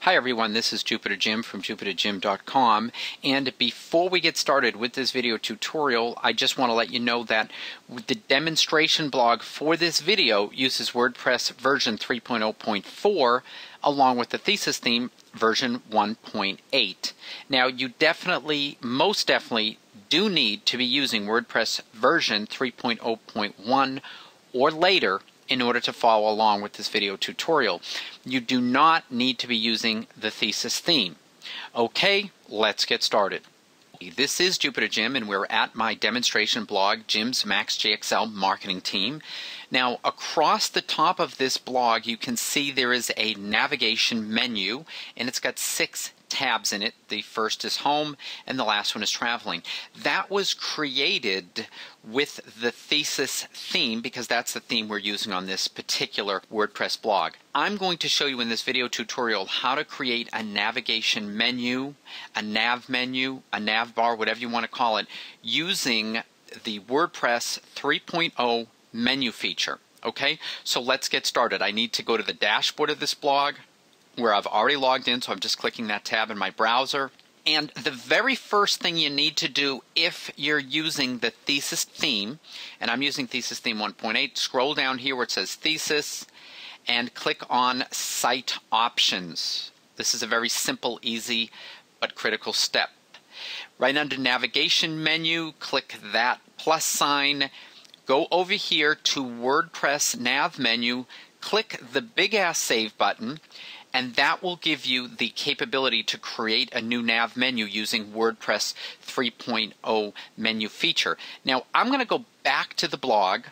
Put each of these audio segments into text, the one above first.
Hi everyone, this is Jupiter Jim from jupiterjim.com, and before we get started with this video tutorial, I just want to let you know that the demonstration blog for this video uses WordPress version 3.0.4 along with the Thesis Theme version 1.8. Now you most definitely do need to be using WordPress version 3.0.1 or later in order to follow along with this video tutorial. You do not need to be using the Thesis theme. Okay, let's get started. This is Jupiter Jim, and we're at my demonstration blog, Jim's Max JXL Marketing Team. Now, across the top of this blog, you can see there is a navigation menu, and it's got 6 tabs in it. The first is Home, and the last one is Traveling. That was created with the Thesis theme because that's the theme we're using on this particular WordPress blog. I'm going to show you in this video tutorial how to create a navigation menu, a nav menu, a nav bar, whatever you want to call it, using the WordPress 3.0 menu feature. Okay, so let's get started. I need to go to the dashboard of this blog where I've already logged in, so I'm just clicking that tab in my browser. And the very first thing you need to do if you're using the Thesis theme, and I'm using Thesis Theme 1.8, scroll down here where it says Thesis and click on Site Options. This is a very simple, easy, but critical step. Right under Navigation menu, click that plus sign, go over here to WordPress Nav menu, click the big ass Save button, and that will give you the capability to create a new nav menu using WordPress 3.0 menu feature. Now, I'm going to go back to the blog.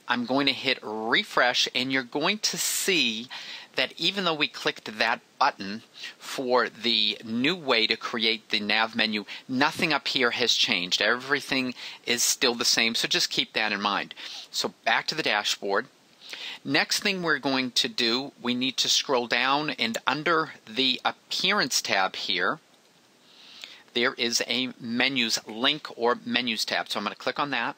I'm going to hit refresh, and you're going to see that even though we clicked that button for the new way to create the nav menu, nothing up here has changed. Everything is still the same, so just keep that in mind. So back to the dashboard. Next thing we're going to do, we need to scroll down, and under the Appearance tab here, there is a Menus link or Menus tab. So I'm going to click on that.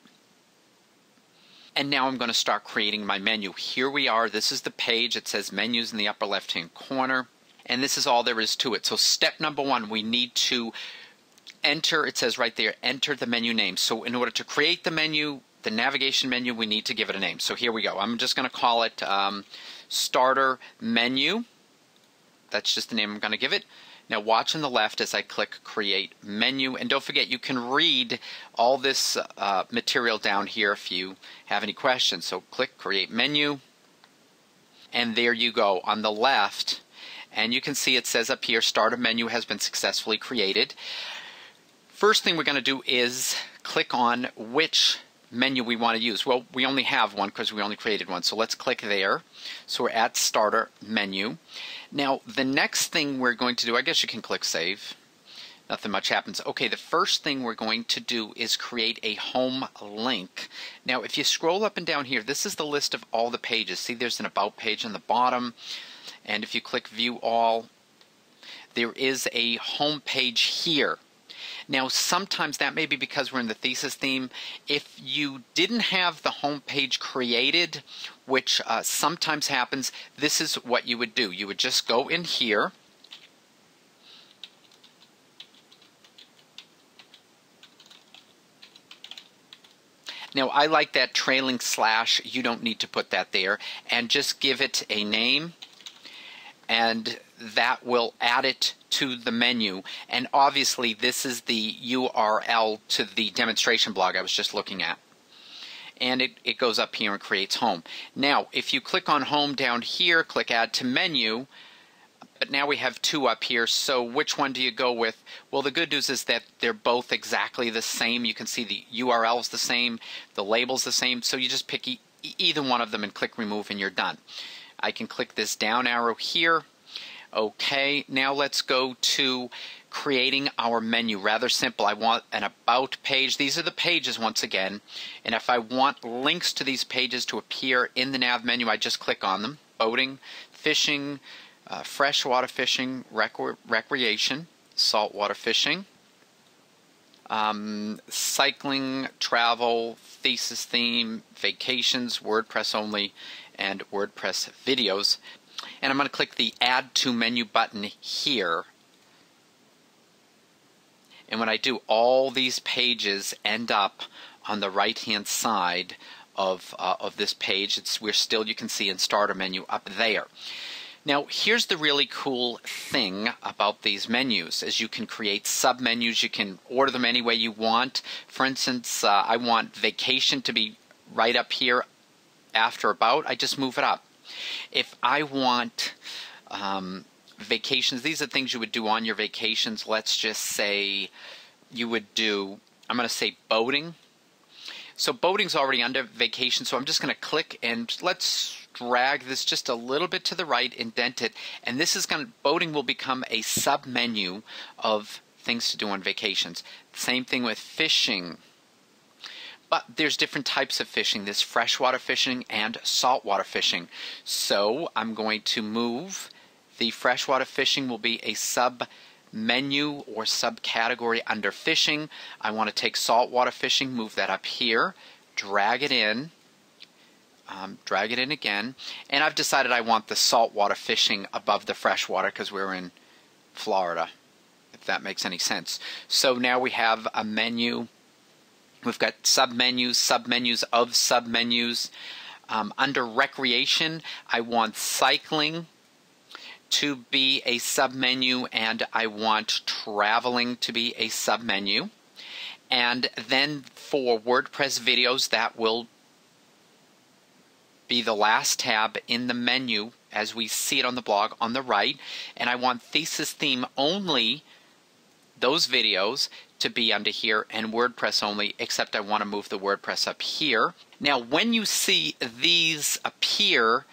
And now I'm going to start creating my menu. Here we are. This is the page. It says Menus in the upper left-hand corner. And this is all there is to it. So step number 1, we need to enter, it says right there, enter the menu name. So in order to create the menu, the navigation menu, we need to give it a name. So here we go. I'm just going to call it Starter Menu. That's just the name I'm going to give it. Now watch on the left as I click Create Menu. And don't forget, you can read all this material down here if you have any questions. So click Create Menu. And there you go on the left. And you can see it says up here, Starter Menu has been successfully created. First thing we're going to do is click on which menu we want to use. Well, we only have one because we only created one, so let's click there. So we're at Starter Menu. Now the next thing we're going to do, I guess you can click Save. Nothing much happens. Okay, the first thing we're going to do is create a home link. Now if you scroll up and down here, this is the list of all the pages. See, there's an About page on the bottom, and if you click View All, there is a home page here. Now sometimes that may be because we're in the Thesis theme. If you didn't have the home page created, which sometimes happens, this is what you would do. You would just go in here, now I like that trailing slash, you don't need to put that there, and just give it a name, and that will add it to the menu. And obviously this is the URL to the demonstration blog I was just looking at. And it goes up here and creates home. Now if you click on home down here, click Add to Menu, but now we have 2 up here, so which one do you go with? Well, the good news is that they're both exactly the same. You can see the URL is the same, the label's the same, so you just pick either one of them and click Remove and you're done. I can click this down arrow here. Okay, now let's go to creating our menu. Rather simple. I want an About page. These are the pages once again. And if I want links to these pages to appear in the nav menu, I just click on them. Boating, fishing, freshwater fishing, recreation, saltwater fishing, cycling, travel, Thesis theme, vacations, WordPress only, and WordPress videos. and I'm going to click the Add to Menu button here. And when I do, all these pages end up on the right-hand side of this page. We're still, you can see, in Starter Menu up there. Now, here's the really cool thing about these menus, is you can create sub-menus. You can order them any way you want. For instance, I want vacation to be right up here after about. I just move it up. If I want vacations, these are things you would do on your vacations. Let's just say you would do, I'm going to say boating. So boating's already under vacation, so I'm just going to click and let's drag this just a little bit to the right, indent it, and this is going to, boating will become a sub-menu of things to do on vacations. Same thing with fishing. But there's different types of fishing. There's freshwater fishing and saltwater fishing. So I'm going to move the freshwater fishing will be a sub-menu or subcategory under fishing. I want to take saltwater fishing, move that up here, drag it in again, and I've decided I want the saltwater fishing above the freshwater because we're in Florida, if that makes any sense. So now we have a menu. We've got submenus, submenus of submenus. Under recreation, I want cycling to be a submenu, and I want traveling to be a submenu. And then for WordPress videos, that will be the last tab in the menu as we see it on the blog on the right. And I want Thesis Theme only, those videos, to be under here, and WordPress only, except I want to move the WordPress up here. Now when you see these appear,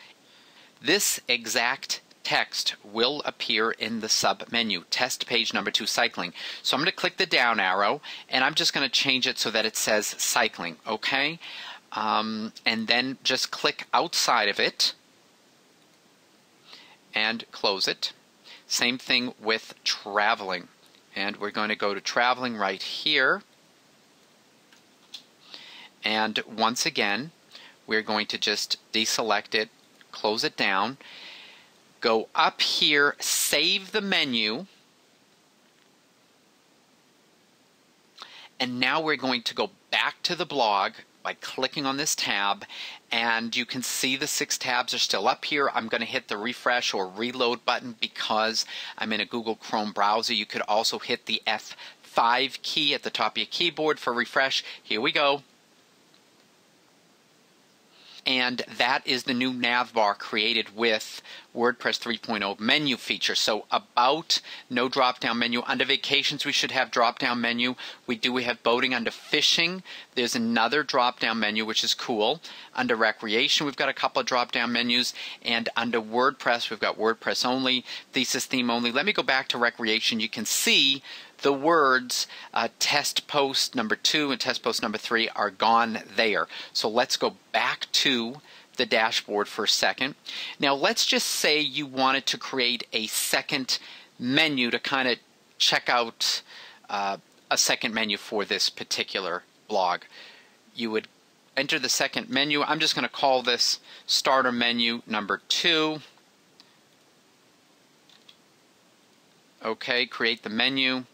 this exact text will appear in the sub-menu, test page number 2, cycling. So I'm going to click the down arrow, and I'm just going to change it so that it says cycling, okay? And then just click outside of it and close it. Same thing with traveling. And we're going to go to traveling right here. And once again, we're going to just deselect it, close it down, go up here, save the menu, and now we're going to go back to the blog by clicking on this tab, and you can see the 6 tabs are still up here. I'm going to hit the refresh or reload button because I'm in a Google Chrome browser. You could also hit the F5 key at the top of your keyboard for refresh. Here we go. And that is the new nav bar created with WordPress 3.0 menu feature. So about, no drop-down menu. Under vacations, we should have drop-down menu. We have boating. Under fishing, there's another drop-down menu, which is cool. Under recreation, we've got a couple of drop-down menus. And under WordPress, we've got WordPress only, Thesis Theme only. Let me go back to recreation. You can see the words test post number 2 and test post number 3 are gone there. So let's go back to the dashboard for a second. Now let's just say you wanted to create a second menu to kind of check out a second menu for this particular blog. You would enter the second menu. I'm just going to call this starter menu number 2. Okay, create the menu.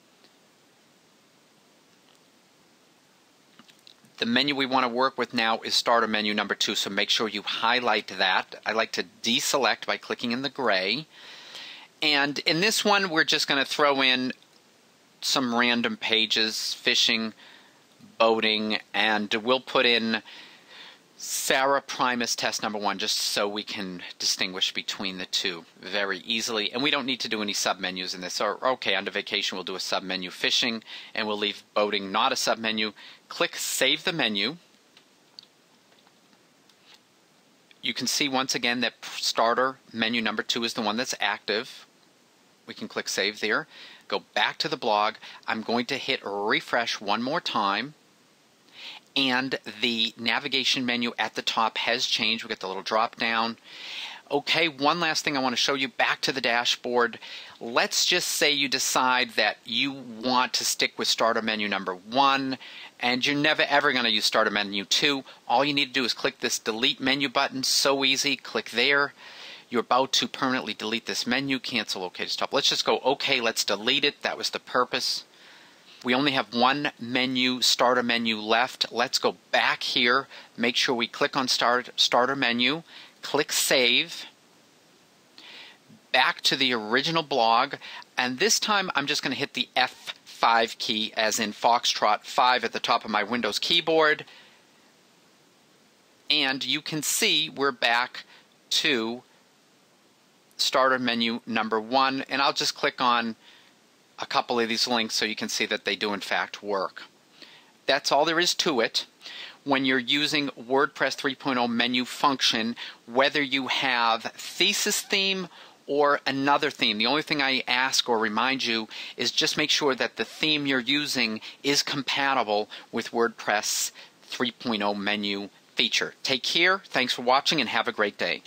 The menu we want to work with now is starter menu number 2, so make sure you highlight that. I like to deselect by clicking in the gray. And in this one, we're just going to throw in some random pages, fishing, boating, and we'll put in Sarah Primus test number 1 just so we can distinguish between the two very easily. And we don't need to do any submenus in this. So, okay, under vacation we'll do a submenu fishing, and we'll leave boating not a submenu. Click Save the Menu. You can see once again that starter menu number 2 is the one that's active. We can click Save there. Go back to the blog. I'm going to hit refresh one more time. And the navigation menu at the top has changed. We got the little drop down. Okay, one last thing I want to show you. Back to the dashboard. Let's just say you decide that you want to stick with starter menu number 1 and you're never ever going to use starter menu 2. All you need to do is click this delete menu button. So easy. Click there. you're about to permanently delete this menu, cancel, OK to stop. Let's just go, OK, let's delete it. That was the purpose. We only have one menu, starter menu left. Let's go back here. Make sure we click on starter menu. Click Save. Back to the original blog. And this time I'm just going to hit the F5 key, as in Foxtrot 5 at the top of my Windows keyboard. And you can see we're back to starter menu number 1. And I'll just click on a couple of these links so you can see that they do in fact work. That's all there is to it. When you're using WordPress 3.0 menu function, whether you have Thesis Theme or another theme, the only thing I ask or remind you is just make sure that the theme you're using is compatible with WordPress 3.0 menu feature. Take care, thanks for watching, and have a great day.